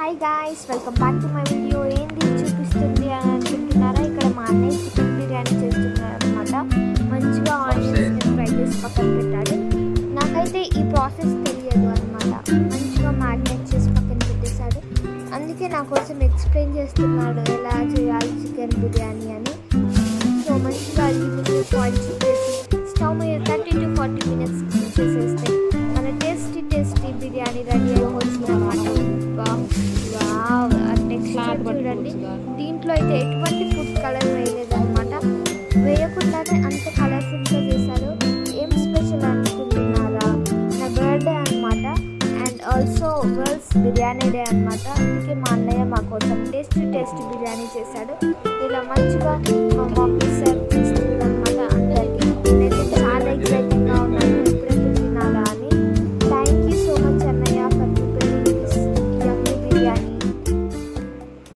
Hi guys, welcome back to my video. ఏంది చూపిస్తుంది అని అనుకుంటున్నారా? ఇక్కడ మా అన్నయ్య చికెన్ బిర్యానీ చేస్తున్నారు అనమాట. మంచిగా ఆనియన్స్ ఫ్రై చేసి పక్కన పెట్టాడు. నాకైతే ఈ ప్రాసెస్ తెలియదు అనమాట. మంచిగా మ్యారినేట్ చేసి పక్కన పెట్టేశాడు. అందుకే నా కోసం ఎక్స్ప్లెయిన్ చేస్తున్నాడు ఎలా చేయాలి చికెన్ బిర్యానీ అని. సో మంచిగా లిమిట్ ఆయిల్ చెప్పేసి స్టవ్ మీద 30 to 40 minutes చేసేస్తే మన టేస్టీ బిర్యానీ రెడీ అయిపోతుంది అనమాట. టెక్స్చర్ చూడండి. దీంట్లో అయితే ఎటువంటి ఫుడ్ కలర్ వేయలేదన్నమాట. వేయకుండానే అంత కలర్ఫుల్గా చేశారు. ఏం స్పెషల్ అనుకుంటున్నారా? నా బర్త్డే అనమాట, and also world's biryani day అనమాట. అందుకే మా అన్నయ్య మా కోసం టేస్టీ బిర్యానీ చేశాడు. ఇలా మంచిగా మా మమ్మీ సర్వ్